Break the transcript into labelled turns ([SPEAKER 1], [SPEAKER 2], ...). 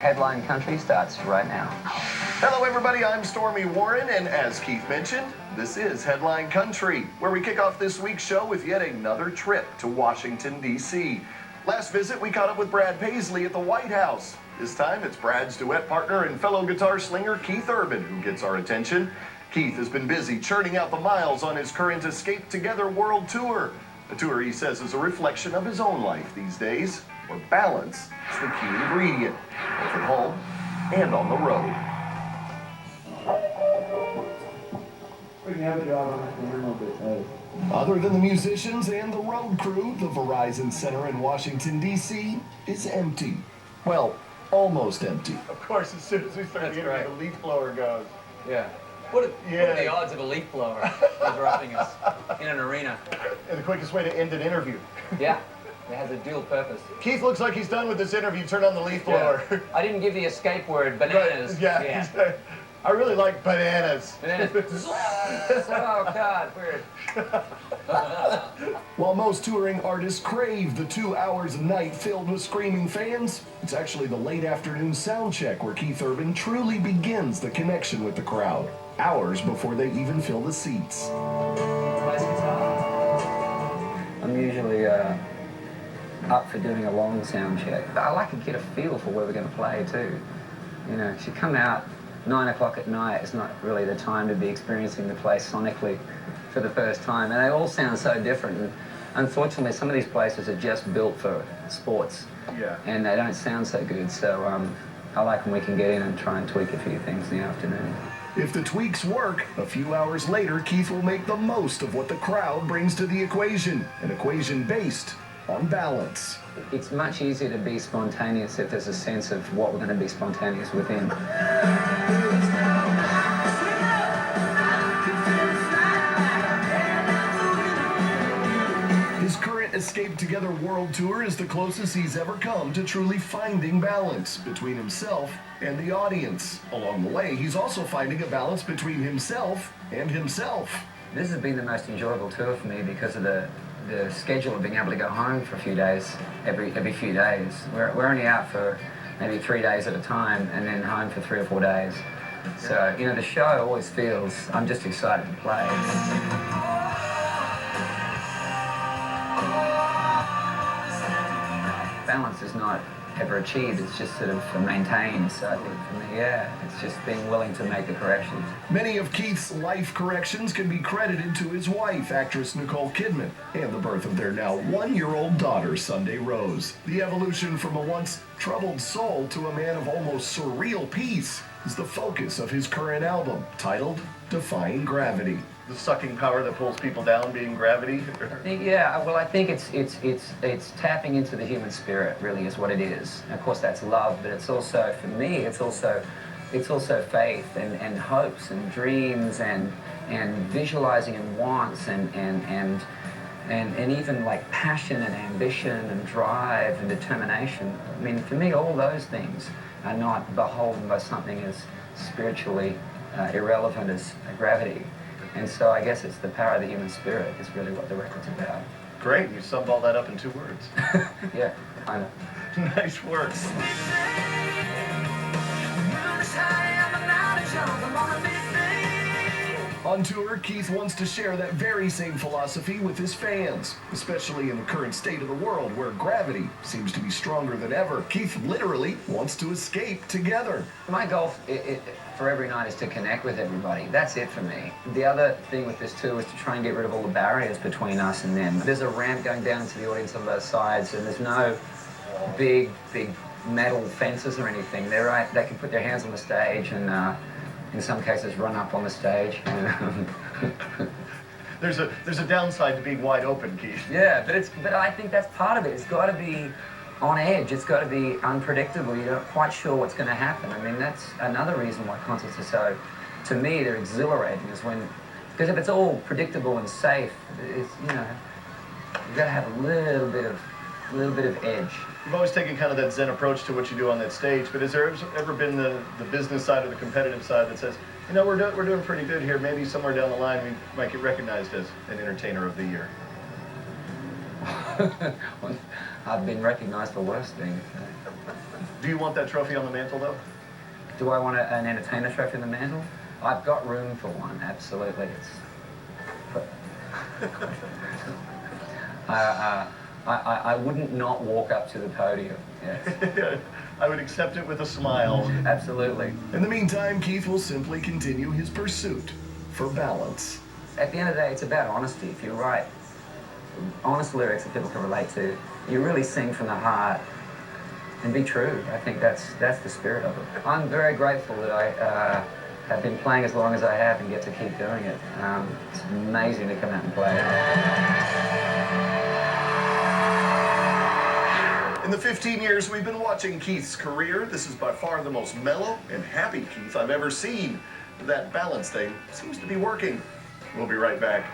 [SPEAKER 1] Headline Country starts right now.
[SPEAKER 2] Hello everybody, I'm Stormy Warren, and as Keith mentioned, this is Headline Country, where we kick off this week's show with yet another trip to Washington, D.C. Last visit, we caught up with Brad Paisley at the White House. This time, it's Brad's duet partner and fellow guitar slinger Keith Urban who gets our attention. Keith has been busy churning out the miles on his current Escape Together World Tour, a tour he says is a reflection of his own life these days, where balance is the key ingredient, both at home and on the road. Other than the musicians and the road crew, the Verizon Center in Washington, D.C. is empty. Well, almost empty.
[SPEAKER 3] Of course, as soon as we start the interview, the leaf blower goes.
[SPEAKER 1] Yeah. What are the odds of a leaf blower interrupting us in an arena?
[SPEAKER 3] And the quickest way to end an interview.
[SPEAKER 1] Yeah. It has a dual purpose.
[SPEAKER 3] Keith looks like he's done with this interview. Turn on the leaf blower.
[SPEAKER 1] Yeah. I didn't give the escape word, bananas.
[SPEAKER 3] Right. Yeah. I really like bananas.
[SPEAKER 1] Bananas. Oh, God, weird.
[SPEAKER 2] While most touring artists crave the 2 hours a night filled with screaming fans, it's actually the late afternoon sound check where Keith Urban truly begins the connection with the crowd, hours before they even fill the seats.
[SPEAKER 1] I'm usually up for doing a long sound check. I like to get a feel for where we're going to play too. You know, if you come out 9 o'clock at night, it's not really the time to be experiencing the place sonically for the first time. And they all sound so different. And unfortunately, some of these places are just built for sports.
[SPEAKER 3] Yeah.
[SPEAKER 1] And they don't sound so good. So I like when we can get in and try and tweak a few things in the afternoon.
[SPEAKER 2] If the tweaks work, a few hours later, Keith will make the most of what the crowd brings to the equation, an equation based on balance.
[SPEAKER 1] It's much easier to be spontaneous if there's a sense of what we're going to be spontaneous within.
[SPEAKER 2] His current Escape Together World Tour is the closest he's ever come to truly finding balance between himself and the audience. Along the way, he's also finding a balance between himself and himself.
[SPEAKER 1] This has been the most enjoyable tour for me because of the schedule of being able to go home for a few days, every few days. We're only out for maybe 3 days at a time and then home for 3 or 4 days. So, you know, the show always feels, I'm just excited to play. Balance is not ever achieved, it's just sort of maintained. So I think for me, yeah, it's just being willing to make the corrections.
[SPEAKER 2] Many of Keith's life corrections can be credited to his wife, actress Nicole Kidman, and the birth of their now 1-year-old daughter, Sunday Rose. The evolution from a once troubled soul to a man of almost surreal peace is the focus of his current album, titled Defying Gravity.
[SPEAKER 3] The sucking power that pulls people down being gravity?
[SPEAKER 1] Yeah, well, I think it's tapping into the human spirit, really, is what it is. And of course, that's love, but it's also, for me, it's also faith and hopes and dreams and visualizing and wants and even like passion and ambition and drive and determination. I mean, for me, all those things are not beholden by something as spiritually irrelevant as gravity. And so I guess it's the power of the human spirit is really what the record's about.
[SPEAKER 3] Great, you summed all that up in 2 words.
[SPEAKER 1] Yeah, kind of.
[SPEAKER 3] Nice work.
[SPEAKER 2] On tour, Keith wants to share that very same philosophy with his fans, especially in the current state of the world where gravity seems to be stronger than ever. Keith literally wants to escape together.
[SPEAKER 1] My goal for every night is to connect with everybody. That's it for me. The other thing with this tour is to try and get rid of all the barriers between us and them. There's a ramp going down into the audience on both sides, and there's no big metal fences or anything. They're right. They can put their hands on the stage and in some cases run up on the stage.
[SPEAKER 3] There's a downside to being wide open, Keith.
[SPEAKER 1] Yeah, but I think that's part of it. It's got to be on edge. It's got to be unpredictable. You're not quite sure what's going to happen. I mean, that's another reason why concerts are so, to me, they're exhilarating. Is when, because if it's all predictable and safe, it's, you know, you've got to have a little bit of edge.
[SPEAKER 3] You've always taken kind of that Zen approach to what you do on that stage, but has there ever been the business side or the competitive side that says, you know, we're doing pretty good here, maybe somewhere down the line we might get recognized as an entertainer of the year?
[SPEAKER 1] I've been recognised for worse things. So.
[SPEAKER 3] Do you want that trophy on the mantle, though?
[SPEAKER 1] Do I want an entertainer trophy on the mantle? I've got room for one, absolutely. I wouldn't not walk up to the podium. Yes.
[SPEAKER 3] I would accept it with a smile.
[SPEAKER 1] Absolutely.
[SPEAKER 2] In the meantime, Keith will simply continue his pursuit for balance.
[SPEAKER 1] At the end of the day, it's about honesty. If you write honest lyrics that people can relate to, you really sing from the heart and be true. I think that's the spirit of it. I'm very grateful that I have been playing as long as I have and get to keep doing it. It's amazing to come out and play.
[SPEAKER 2] In the 15 years we've been watching Keith's career, this is by far the most mellow and happy Keith I've ever seen. That balance thing seems to be working. We'll be right back.